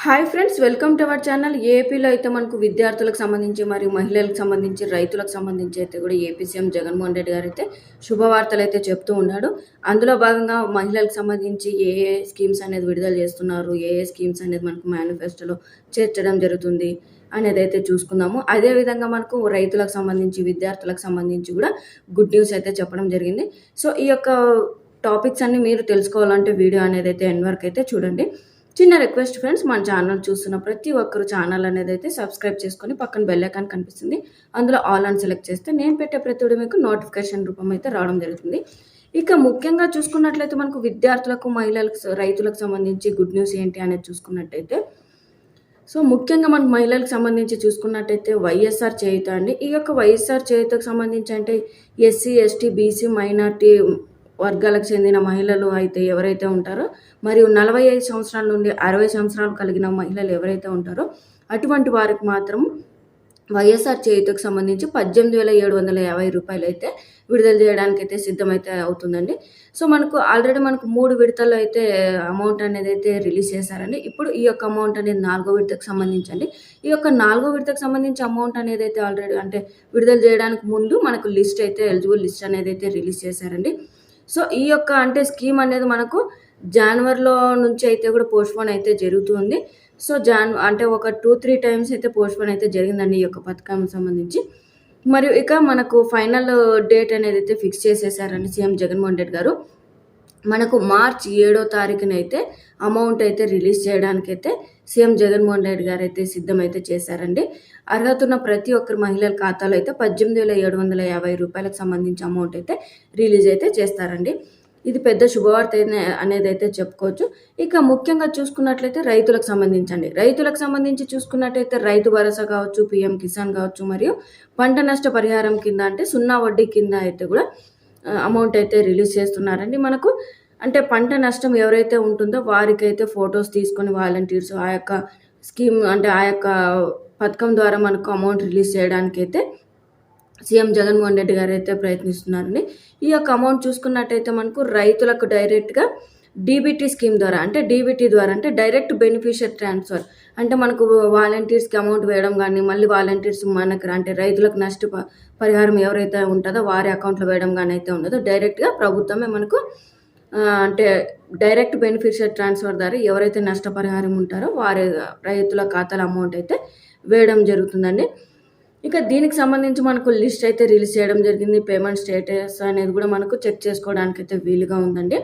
Hi friends, welcome to our channel. ఏపీలో అయితే మనకు విద్యార్థులకు సంబంధించి మరియు మహిళలకు సంబంధించి రైతులకు సంబంధించి అయితే కూడా ఏపీ సీఎం జగన్మోహన్ రెడ్డి గారు అయితే శుభవార్తలు అయితే చెప్తూ ఉన్నాడు. అందులో భాగంగా మహిళలకు సంబంధించి ఏ ఏ స్కీమ్స్ అనేది విడుదల చేస్తున్నారు, ఏ ఏ స్కీమ్స్ అనేది మనకు మేనిఫెస్టోలో చేర్చడం జరుగుతుంది అనేది అయితే చూసుకుందాము. అదేవిధంగా మనకు రైతులకు సంబంధించి విద్యార్థులకు సంబంధించి కూడా గుడ్ న్యూస్ అయితే చెప్పడం జరిగింది. సో ఈ యొక్క టాపిక్స్ అన్ని మీరు తెలుసుకోవాలంటే వీడియో అనేది అయితే ఎండ్ వరకు అయితే చూడండి. చిన్న రిక్వెస్ట్ ఫ్రెండ్స్, మన ఛానల్ చూస్తున్న ప్రతి ఒక్కరు ఛానల్ అనేది అయితే సబ్స్క్రైబ్ చేసుకొని పక్కన బెల్ ఐకాన్ కనిపిస్తుంది, అందులో ఆల్ అని సెలెక్ట్ చేస్తే నేను పెట్టే ప్రతిదీ మీకు నోటిఫికేషన్ రూపం అయితే రావడం జరుగుతుంది. ఇక ముఖ్యంగా చూసుకున్నట్లయితే మనకు విద్యార్థులకు, మహిళలకు, రైతులకు సంబంధించి గుడ్ న్యూస్ ఏంటి అనేది చూసుకున్నట్టయితే, సో ముఖ్యంగా మనకు మహిళలకు సంబంధించి చూసుకున్నట్టయితే వైఎస్ఆర్ చేయూత అండి. ఈ యొక్క వైఎస్ఆర్ చేయూతకు సంబంధించి అంటే ఎస్సీ, ఎస్టీ, బీసీ, మైనార్టీ వర్గాలకు చెందిన మహిళలు అయితే ఎవరైతే ఉంటారో, మరియు 45 సంవత్సరాల నుండి 60 సంవత్సరాలు కలిగిన మహిళలు ఎవరైతే ఉంటారో అటువంటి వారికి మాత్రం వైఎస్ఆర్ చేయూతకు సంబంధించి 18,750 రూపాయలు అయితే విడుదల చేయడానికి అయితే సిద్ధమైతే అవుతుందండి. సో మనకు ఆల్రెడీ మనకు 3 విడతల్లో అయితే అమౌంట్ అనేది అయితే రిలీజ్ చేశారండి. ఇప్పుడు ఈ యొక్క అమౌంట్ అనేది 4వ విడతకు సంబంధించండి. ఈ యొక్క 4వ విడతకు సంబంధించి అమౌంట్ అనేది అయితే ఆల్రెడీ అంటే విడుదల చేయడానికి ముందు మనకు లిస్ట్ అయితే ఎలిజిబుల్ లిస్ట్ అనేది అయితే రిలీజ్ చేశారండి. సో ఈ యొక్క అంటే స్కీమ్ అనేది మనకు జనవరిలో నుంచి అయితే కూడా పోస్ట్‌పోన్ అయితే జరుగుతుంది. సో అంటే ఒక 2, 3 టైమ్స్ అయితే పోస్ట్‌పోన్ అయితే జరిగిందండి ఈ యొక్క పథకానికి సంబంధించి. మరియు ఇక మనకు ఫైనల్ డేట్ అనేది అయితే ఫిక్స్ చేసేసారండి సీఎం జగన్మోహన్ రెడ్డి గారు. మనకు మార్చి 7వ తారీఖునైతే అమౌంట్ అయితే రిలీజ్ చేయడానికైతే సీఎం జగన్మోహన్ రెడ్డి గారు అయితే సిద్ధమైతే చేశారండి. అర్హత ఉన్న ప్రతి ఒక్కరి మహిళల ఖాతాలో అయితే 18,750 రూపాయలకు సంబంధించి అమౌంట్ అయితే రిలీజ్ అయితే చేస్తారండి. ఇది పెద్ద శుభవార్త అనేది అయితే చెప్పుకోవచ్చు. ఇక ముఖ్యంగా చూసుకున్నట్లయితే రైతులకు సంబంధించండి. రైతులకు సంబంధించి చూసుకున్నట్టయితే రైతు భరోసా కావచ్చు, పీఎం కిసాన్ కావచ్చు, మరియు పంట నష్ట పరిహారం కింద అంటే 0 వడ్డీ కింద అయితే కూడా అమౌంట్ అయితే రిలీజ్ చేస్తున్నారండి. మనకు అంటే పంట నష్టం ఎవరైతే ఉంటుందో వారికైతే ఫొటోస్ తీసుకొని వాలంటీర్స్ ఆ యొక్క స్కీమ్ అంటే ఆ యొక్క పథకం ద్వారా మనకు అమౌంట్ రిలీజ్ చేయడానికైతే సీఎం జగన్మోహన్ రెడ్డి గారు అయితే ప్రయత్నిస్తున్నారండి. ఈ యొక్క అమౌంట్ చూసుకున్నట్టయితే మనకు రైతులకు డైరెక్ట్గా డీబీటీ స్కీమ్ ద్వారా అంటే డీబీటీ ద్వారా అంటే డైరెక్ట్ బెనిఫిషియరీ ట్రాన్స్ఫర్ అంటే మనకు వాలంటీర్స్కి అమౌంట్ వేయడం కానీ మళ్ళీ వాలంటీర్స్ మనకు అంటే రైతులకు పరిహారం ఎవరైతే ఉంటుందో వారి అకౌంట్లో వేయడం కానీ అయితే ఉండదో డైరెక్ట్గా ప్రభుత్వమే మనకు అంటే డైరెక్ట్ బెనిఫిషియరీ ట్రాన్స్ఫర్ ద్వారా ఎవరైతే నష్టపరిహారం ఉంటారో వారి రైతుల ఖాతాల అమౌంట్ అయితే వేయడం జరుగుతుందండి. ఇక దీనికి సంబంధించి మనకు లిస్ట్ అయితే రిలీజ్ చేయడం జరిగింది. పేమెంట్ స్టేటస్ అనేది కూడా మనకు చెక్ చేసుకోవడానికి అయితే వీలుగా ఉందండి.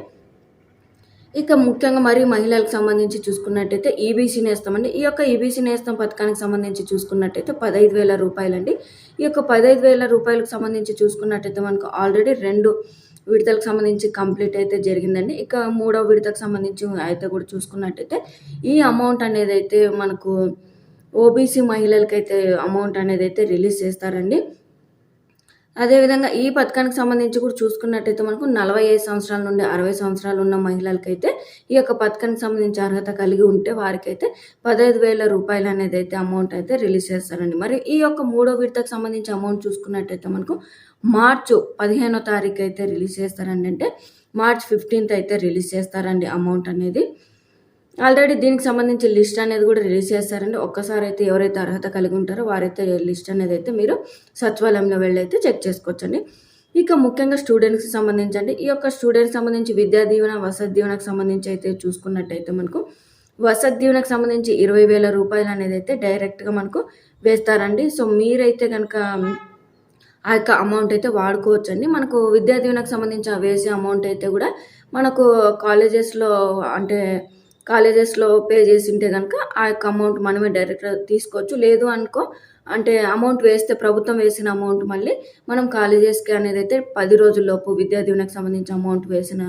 ఇక ముఖ్యంగా మరి మహిళలకు సంబంధించి చూసుకున్నట్టయితే ఈబీసీ నేస్తం అండి. ఈ యొక్క ఈబీసీ నేస్తం పథకానికి సంబంధించి చూసుకున్నట్టయితే 15,000 రూపాయలండి. ఈ యొక్క 15,000 రూపాయలకు సంబంధించి చూసుకున్నట్టయితే మనకు ఆల్రెడీ 2 విడతలకు సంబంధించి కంప్లీట్ అయితే జరిగిందండి. ఇక 3వ విడతకు సంబంధించి అయితే కూడా చూసుకున్నట్టయితే ఈ అమౌంట్ అనేది అయితే మనకు ఓబీసీ మహిళలకైతే అమౌంట్ అనేది అయితే రిలీజ్ చేస్తారండి. అదేవిధంగా ఈ పథకానికి సంబంధించి కూడా చూసుకున్నట్టయితే మనకు 45 సంవత్సరాల నుండి 60 సంవత్సరాలు ఉన్న మహిళలకైతే ఈ యొక్క పథకానికి సంబంధించి అర్హత కలిగి ఉంటే వారికైతే 15,000 రూపాయలు అనేది అయితే అమౌంట్ అయితే రిలీజ్ చేస్తారండి. మరి ఈ యొక్క 3వ విడతకు సంబంధించి అమౌంట్ చూసుకున్నట్టయితే మనకు మార్చి 15వ తారీఖు అయితే రిలీజ్ చేస్తారండి. అంటే మార్చ్ 15th అయితే రిలీజ్ చేస్తారండి అమౌంట్ అనేది. ఆల్రెడీ దీనికి సంబంధించి లిస్ట్ అనేది కూడా రిలీజ్ చేస్తారండి. ఒక్కసారి అయితే ఎవరైతే అర్హత కలిగి ఉంటారో వారైతే లిస్ట్ అనేది అయితే మీరు సచివాలయంలో వెళ్ళి అయితే చెక్ చేసుకోవచ్చండి. ఇక ముఖ్యంగా స్టూడెంట్స్కి సంబంధించండి. ఈ యొక్క స్టూడెంట్స్ సంబంధించి విద్యా దీవెన, వసతి దీవెనకు సంబంధించి అయితే చూసుకున్నట్టయితే మనకు వసతి దీవెనకు సంబంధించి 20,000 రూపాయలు అనేది అయితే డైరెక్ట్గా మనకు వేస్తారండి. సో మీరైతే కనుక ఆ యొక్క అమౌంట్ అయితే వాడుకోవచ్చండి. మనకు విద్యా దీవెనకు సంబంధించి వేసే అమౌంట్ అయితే కూడా మనకు కాలేజెస్లో పే చేసి ఉంటే కనుక ఆ యొక్క అమౌంట్ మనమే డైరెక్ట్గా తీసుకోవచ్చు. లేదు అనుకో అంటే అమౌంట్ వేస్తే ప్రభుత్వం వేసిన అమౌంట్ మళ్ళీ మనం కాలేజెస్కి అనేది అయితే 10 రోజుల్లోపు విద్యా దీవెనకు సంబంధించి అమౌంట్ వేసిన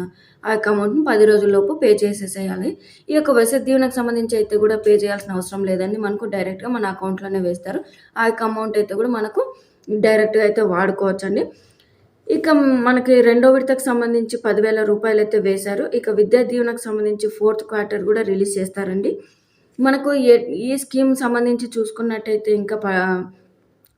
ఆ యొక్క అమౌంట్ని 10 రోజుల్లోపు పే చేసేసేయాలి. ఈ యొక్క వసతి దీవెనకు సంబంధించి అయితే కూడా పే చేయాల్సిన అవసరం లేదండి. మనకు డైరెక్ట్గా మన అకౌంట్లోనే వేస్తారు. ఆ యొక్క అమౌంట్ అయితే కూడా మనకు డైరెక్ట్గా అయితే వాడుకోవచ్చండి. ఇక మనకి 2వ విడతకు సంబంధించి 10,000 రూపాయలు అయితే వేశారు. ఇక విద్యా దీవెనకు సంబంధించి 4th క్వార్టర్ కూడా రిలీజ్ చేస్తారండి. మనకు ఈ స్కీమ్ సంబంధించి చూసుకున్నట్టయితే ఇంకా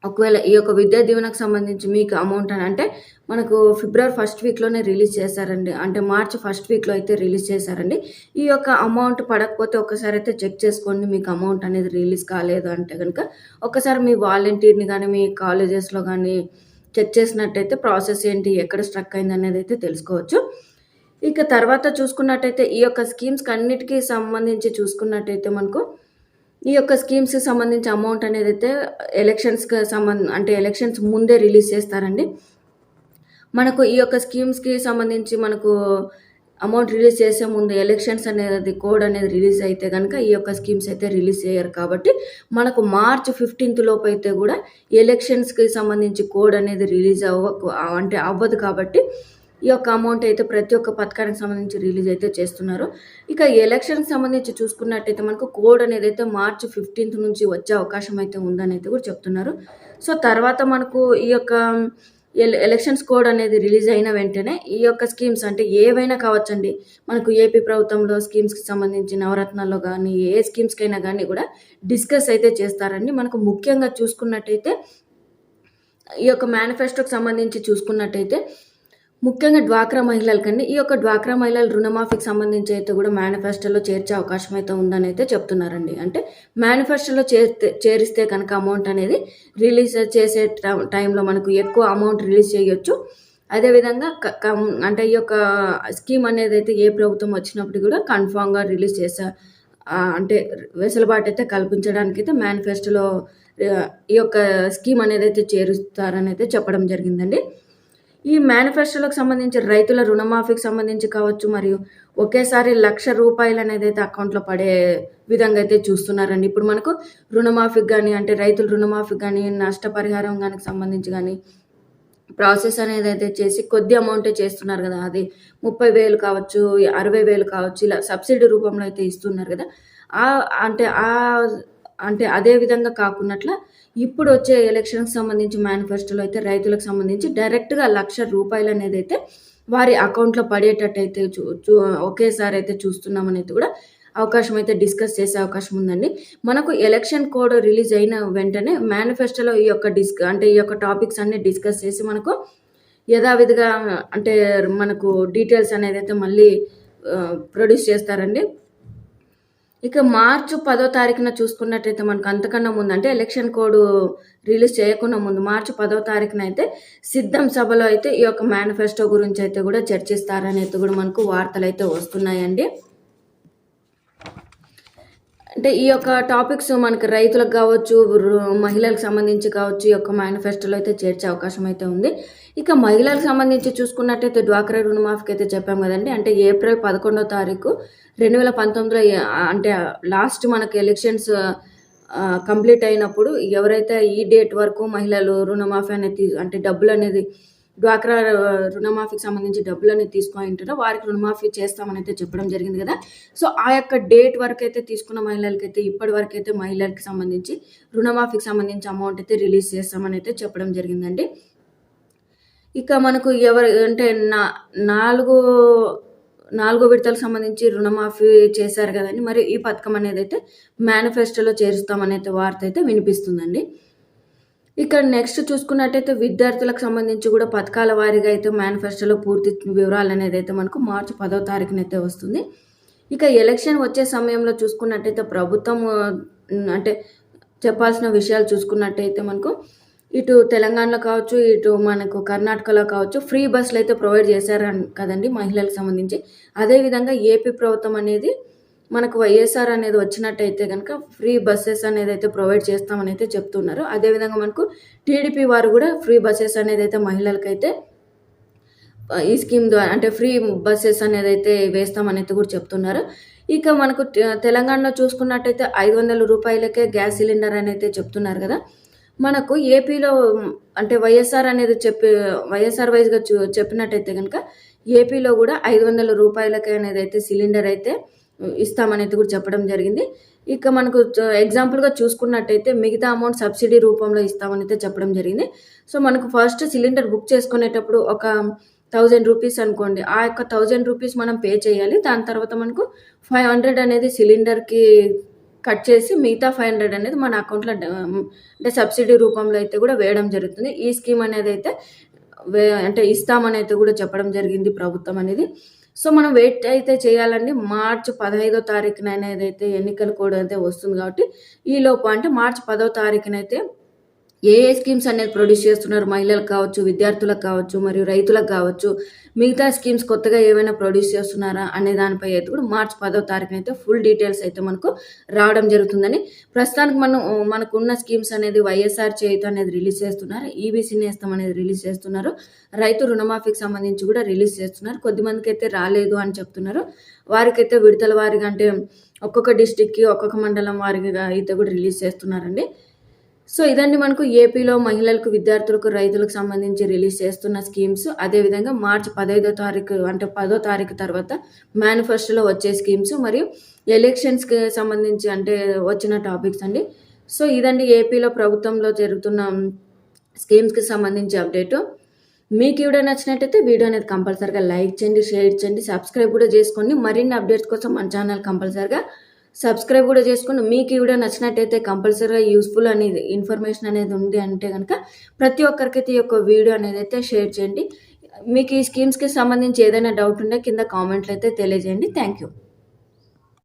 ఒకవేళ ఈ యొక్క విద్యా దీవెనకు సంబంధించి మీకు అమౌంట్ అని అంటే మనకు ఫిబ్రవరి ఫస్ట్ వీక్‌లోనే రిలీజ్ చేశారండి. అంటే మార్చ్ ఫస్ట్ వీక్‌లో అయితే రిలీజ్ చేశారండి. ఈ యొక్క అమౌంట్ పడకపోతే ఒక్కసారి అయితే చెక్ చేసుకోండి. మీకు అమౌంట్ అనేది రిలీజ్ కాలేదు అంటే గనుక ఒక్కసారి మీ వాలంటీర్‌ని గానీ, మీ కాలేజెస్‌లో గానీ చెక్ చేసినట్టయితే ప్రాసెస్ ఏంటి, ఎక్కడ స్ట్రక్ అయిందనేది అయితే తెలుసుకోవచ్చు. ఇక తర్వాత చూసుకున్నట్టయితే ఈ యొక్క స్కీమ్స్‌కి అన్నిటికి సంబంధించి చూసుకున్నట్టయితే మనకు ఈ యొక్క స్కీమ్స్‌కి సంబంధించి అమౌంట్ అనేదైతే అంటే ఎలక్షన్స్ ముందే రిలీజ్ చేస్తారండి. మనకు ఈ యొక్క స్కీమ్స్‌కి సంబంధించి మనకు అమౌంట్ రిలీజ్ చేసే ముందు ఎలక్షన్స్ అనేది కోడ్ అనేది రిలీజ్ అయితే గనుక ఈ యొక్క స్కీమ్స్ అయితే రిలీజ్ చేయరు. కాబట్టి మనకు మార్చ్ 15th లోపు అయితే కూడా ఎలక్షన్స్‌కి సంబంధించి కోడ్ అనేది రిలీజ్ అవ్వదు కాబట్టి ఈ యొక్క అమౌంట్ అయితే ప్రతి ఒక్క పథకానికి సంబంధించి రిలీజ్ అయితే చేస్తున్నారు. ఇక ఎలక్షన్‌కి సంబంధించి చూసుకున్నట్టయితే మనకు కోడ్ అనేది అయితే మార్చ్ 15th నుంచి వచ్చే అవకాశం అయితే ఉందని అయితే కూడా చెప్తున్నారు. సో తర్వాత మనకు ఈ యొక్క ఎలక్షన్స్ కోడ్ అనేది రిలీజ్ అయిన వెంటనే ఈ యొక్క స్కీమ్స్ అంటే ఏవైనా కావచ్చండి. మనకు ఏపీ ప్రభుత్వంలో స్కీమ్స్‌కి సంబంధించి నవరత్నాల్లో గానీ, ఏ స్కీమ్స్‌కైనా గానీ కూడా డిస్కస్ అయితే చేస్తారండి. మనకు ముఖ్యంగా చూసుకున్నట్టయితే ఈ యొక్క మేనిఫెస్టోకి సంబంధించి చూసుకున్నట్టయితే ముఖ్యంగా డ్వాక్రా మహిళలకండి. ఈ యొక్క డ్వాక్రా మహిళల రుణమాఫీకి సంబంధించి అయితే కూడా మేనిఫెస్టోలో చేర్చే అవకాశం అయితే ఉందని అయితే చెప్తున్నారండి. అంటే మేనిఫెస్టోలో చేరిస్తే కనుక అమౌంట్ అనేది రిలీజ్ చేసే టైంలో మనకు ఎక్కువ అమౌంట్ రిలీజ్ చేయొచ్చు. అదేవిధంగా అంటే ఈ యొక్క స్కీమ్ అనేది అయితే ఏ ప్రభుత్వం వచ్చినప్పుడు కూడా కన్ఫామ్‌గా రిలీజ్ అంటే వెసులుబాటు అయితే కల్పించడానికి అయితే మేనిఫెస్టోలో ఈ యొక్క స్కీమ్ అనేది అయితే చేరుస్తారని అయితే చెప్పడం జరిగిందండి. ఈ మేనిఫెస్టోలకు సంబంధించి రైతుల రుణమాఫీకి సంబంధించి కావచ్చు, మరియు ఒకేసారి ₹1,00,000 అనేది అయితే అకౌంట్‌లో పడే విధంగా అయితే చూస్తున్నారండి. ఇప్పుడు మనకు రుణమాఫీకి గానీ, అంటే రైతుల రుణమాఫీకి గానీ, నష్టపరిహారం గానికి సంబంధించి గానీ ప్రాసెస్ అనేది అయితే చేసి కొద్ది అమౌంటే చేస్తున్నారు కదా! అది 30,000 కావచ్చు, 60,000 కావచ్చు, ఇలా సబ్సిడీ రూపంలో అయితే ఇస్తున్నారు కదా! అంటే అంటే అదే విధంగా కాకున్నట్ల ఇప్పుడు వచ్చే ఎలక్షన్‌కి సంబంధించి మేనిఫెస్టోలో అయితే రైతులకు సంబంధించి డైరెక్ట్‌గా ₹1,00,000 అనేది అయితే వారి అకౌంట్‌లో పడేటట్టయితే ఒకేసారి అయితే చూస్తున్నామని అయితే కూడా అవకాశం అయితే డిస్కస్ చేసే అవకాశం ఉందండి. మనకు ఎలక్షన్ కోడ్ రిలీజ్ అయిన వెంటనే మేనిఫెస్టోలో ఈ యొక్క అంటే ఈ యొక్క టాపిక్స్ అన్నీ డిస్కస్ చేసి మనకు యథావిధిగా అంటే మనకు డీటెయిల్స్ అనేది అయితే మళ్ళీ ప్రొడ్యూస్ చేస్తారండి. ఇక మార్చి 10వ తారీఖున చూసుకున్నట్టయితే మనకు అంతకన్నా ముందు అంటే ఎలక్షన్ కోడ్ రిలీజ్ చేయకుండా ముందు మార్చి 10వ తారీఖున అయితే సిద్ధం సభలో అయితే ఈ యొక్క మేనిఫెస్టో గురించి అయితే కూడా చర్చిస్తారని అయితే కూడా మనకు వార్తలు అయితే వస్తున్నాయండి. అంటే ఈ యొక్క టాపిక్స్ మనకు రైతులకు కావచ్చు, మహిళలకు సంబంధించి కావచ్చు, ఈ యొక్క మేనిఫెస్టోలో అయితే చేర్చే అవకాశం అయితే ఉంది. ఇక మహిళలకు సంబంధించి చూసుకున్నట్టయితే డ్వాక్రా రుణమాఫీకి అయితే చెప్పాం కదండి. అంటే ఏప్రిల్ 11వ తారీఖు 2019లో అంటే లాస్ట్ మనకు ఎలక్షన్స్ కంప్లీట్ అయినప్పుడు ఎవరైతే ఈ డేట్ వరకు మహిళలు రుణమాఫీ అనేది అంటే డబ్బులు అనేది డ్వాక్రా రుణమాఫీకి సంబంధించి డబ్బులనేది తీసుకొని ఉంటారో వారికి రుణమాఫీ చేస్తామని అయితే చెప్పడం జరిగింది కదా! సో ఆ యొక్క డేట్ వరకు అయితే తీసుకున్న మహిళలకైతే ఇప్పటి వరకు అయితే మహిళలకి సంబంధించి రుణమాఫీకి సంబంధించి అమౌంట్ అయితే రిలీజ్ చేస్తామని అయితే చెప్పడం జరిగిందండి. ఇక మనకు అంటే నాలుగో విడతలకు సంబంధించి రుణమాఫీ చేశారు కదండి. మరి ఈ పథకం అనేది అయితే మేనిఫెస్టోలో చేరుస్తామని అయితే వార్త అయితే వినిపిస్తుందండి. ఇక్కడ నెక్స్ట్ చూసుకున్నట్టయితే విద్యార్థులకు సంబంధించి కూడా పథకాల వారీగా అయితే మేనిఫెస్టోలో పూర్తి వివరాలు అనేది అయితే మనకు మార్చి 10వ తారీఖున అయితే వస్తుంది. ఇక ఎలక్షన్ వచ్చే సమయంలో చూసుకున్నట్టయితే ప్రభుత్వం అంటే చెప్పాల్సిన విషయాలు చూసుకున్నట్టయితే మనకు ఇటు తెలంగాణలో కావచ్చు, ఇటు మనకు కర్ణాటకలో కావచ్చు ఫ్రీ బస్సులు అయితే ప్రొవైడ్ చేశారు కదండి మహిళలకు సంబంధించి. అదేవిధంగా ఏపీ ప్రభుత్వం అనేది మనకు వైఎస్ఆర్ అనేది వచ్చినట్టయితే కనుక ఫ్రీ బస్సెస్ అనేది అయితే ప్రొవైడ్ చేస్తామని అయితే చెప్తున్నారు. అదేవిధంగా మనకు టీడీపీ వారు కూడా ఫ్రీ బస్సెస్ అనేది అయితే మహిళలకైతే ఈ స్కీమ్ ద్వారా అంటే ఫ్రీ బస్సెస్ అనేది అయితే వేస్తామని అయితే కూడా చెప్తున్నారు. ఇక మనకు తెలంగాణలో చూసుకున్నట్టయితే ₹500 గ్యాస్ సిలిండర్ అని అయితే చెప్తున్నారు కదా! మనకు ఏపీలో అంటే వైఎస్ఆర్ వైజ్గా చెప్పినట్టయితే కనుక ఏపీలో కూడా ₹500 అనేది అయితే సిలిండర్ అయితే ఇస్తామని అయితే కూడా చెప్పడం జరిగింది. ఇక మనకు ఎగ్జాంపుల్గా చూసుకున్నట్టయితే మిగతా అమౌంట్ సబ్సిడీ రూపంలో ఇస్తామని అయితే చెప్పడం జరిగింది. సో మనకు ఫస్ట్ సిలిండర్ బుక్ చేసుకునేటప్పుడు ఒక ₹1000 అనుకోండి. ఆ యొక్క ₹1000 మనం పే చేయాలి. దాని తర్వాత మనకు 500 అనేది సిలిండర్కి కట్ చేసి మిగతా 500 అనేది మన అకౌంట్‌లో అంటే సబ్సిడీ రూపంలో అయితే కూడా వేయడం జరుగుతుంది. ఈ స్కీమ్ అనేది అయితే అంటే ఇస్తామని అయితే కూడా చెప్పడం జరిగింది ప్రభుత్వం అనేది. సో మనం వెయిట్ అయితే చేయాలండి. మార్చి 15వ తారీఖున అనేదైతే ఎన్నికల కోడ్ అయితే వస్తుంది కాబట్టి ఈలోపు అంటే మార్చి 10వ తారీఖునైతే ఏ స్కీమ్స్ అనేది ప్రొడ్యూస్ చేస్తున్నారు, మహిళలకు కావచ్చు, విద్యార్థులకు కావచ్చు, మరియు రైతులకు కావచ్చు, మిగతా స్కీమ్స్ కొత్తగా ఏమైనా ప్రొడ్యూస్ చేస్తున్నారా అనే దానిపై అయితే కూడా మార్చి 10వ తారీఖున అయితే ఫుల్ డీటెయిల్స్ అయితే మనకు రావడం జరుగుతుందని. ప్రస్తుతానికి మనకున్న స్కీమ్స్ అనేది వైఎస్ఆర్ చేయూత అనేది రిలీజ్ చేస్తున్నారు, ఈబీసీ నేస్తం అనేది రిలీజ్ చేస్తున్నారు, రైతు రుణమాఫీకి సంబంధించి కూడా రిలీజ్ చేస్తున్నారు. కొద్దిమందికి అయితే రాలేదు అని చెప్తున్నారు. వారికైతే విడతల వారిగా అంటే ఒక్కొక్క డిస్టిక్కి ఒక్కొక్క మండలం వారిగా అయితే కూడా రిలీజ్ చేస్తున్నారండి. సో ఇదండి మనకు ఏపీలో మహిళలకు, విద్యార్థులకు, రైతులకు సంబంధించి రిలీజ్ చేస్తున్న స్కీమ్స్. అదేవిధంగా మార్చి 15వ తారీఖు అంటే 10వ తారీఖు తర్వాత మేనిఫెస్టోలో వచ్చే స్కీమ్స్ మరియు ఎలక్షన్స్కి సంబంధించి అంటే వచ్చిన టాపిక్స్ అండి. సో ఇదండి ఏపీలో ప్రభుత్వంలో జరుగుతున్న స్కీమ్స్కి సంబంధించి అప్డేటు. మీకు వీడియో నచ్చినట్టయితే వీడియో అనేది కంపల్సరీగా లైక్ చేయండి, షేర్ చేయండి, సబ్స్క్రైబ్ కూడా చేసుకోండి. మరిన్ని అప్డేట్స్ కోసం మన ఛానల్ కంపల్సరీగా సబ్స్క్రైబ్ కూడా చేసుకోండి. మీకు ఈ వీడియో నచ్చినట్టయితే కంపల్సరీగా యూస్ఫుల్ అనేది ఇన్ఫర్మేషన్ అనేది ఉంది అంటే కనుక ప్రతి ఒక్కరికైతే ఈ యొక్క వీడియో అనేది అయితే షేర్ చేయండి. మీకు ఈ స్కీమ్స్కి సంబంధించి ఏదైనా డౌట్ ఉంటే కింద కామెంట్లు అయితే తెలియజేయండి. Thank you.